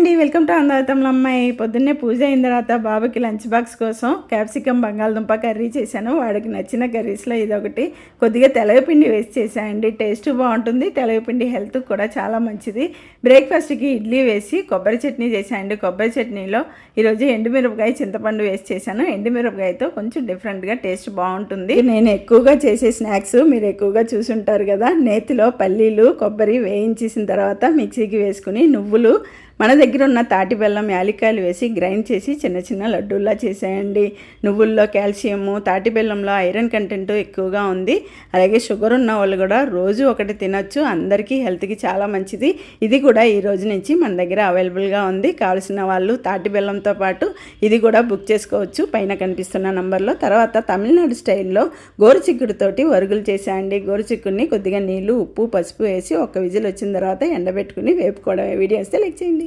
అండి, welcome to అందరితమ్ముల అమ్మాయి. పొద్దున్నే పూజ అయిన తర్వాత బాబుకి లంచ్ బాక్స్ కోసం క్యాప్సికమ్ బంగాళదుంప కర్రీ చేశాను. వాడికి నచ్చిన కర్రీస్లో ఇదొకటి. కొద్దిగా తెలగపిండి వేసి చేశానండి. టేస్ట్ బాగుంటుంది. తెలగపిండి హెల్త్ కూడా చాలా మంచిది. బ్రేక్ఫాస్ట్కి ఇడ్లీ వేసి కొబ్బరి చట్నీ చేశానండి. కొబ్బరి చట్నీలో ఈరోజు ఎండుమిరపకాయ చింతపండు వేసి చేశాను. ఎండుమిరపకాయతో కొంచెం డిఫరెంట్గా టేస్ట్ బాగుంటుంది. నేను ఎక్కువగా చేసే స్నాక్స్ మీరు ఎక్కువగా చూసుంటారు కదా. నేతిలో పల్లీలు కొబ్బరి వేయించేసిన తర్వాత మిక్సీకి వేసుకుని నువ్వులు, మన దగ్గర ఉన్న తాటి బెల్లం, యాలక్కాయలు వేసి గ్రైండ్ చేసి చిన్న చిన్న లడ్డూల్లా చేసేయండి. నువ్వుల్లో కాల్షియము, తాటి బెల్లంలో ఐరన్ కంటెంట్ ఎక్కువగా ఉంది. అలాగే షుగర్ ఉన్న వాళ్ళు కూడా రోజు ఒకటి తినొచ్చు. అందరికీ హెల్త్కి చాలా మంచిది. ఇది కూడా ఈ రోజు నుంచి మన దగ్గర అవైలబుల్గా ఉంది. కావాల్సిన వాళ్ళు తాటి బెల్లంతో పాటు ఇది కూడా బుక్ చేసుకోవచ్చు పైన కనిపిస్తున్న నంబర్లో. తర్వాత తమిళనాడు స్టైల్లో గోరుచిక్కుడుతోటి వరుగులు చేసేయండి. గోరుచిక్కుడిని కొద్దిగా నీళ్లు, ఉప్పు, పసుపు వేసి ఒక విజిల్ వచ్చిన తర్వాత ఎండబెట్టుకుని వేపుకోవడం. వీడియో వస్తే లైక్ చేయండి.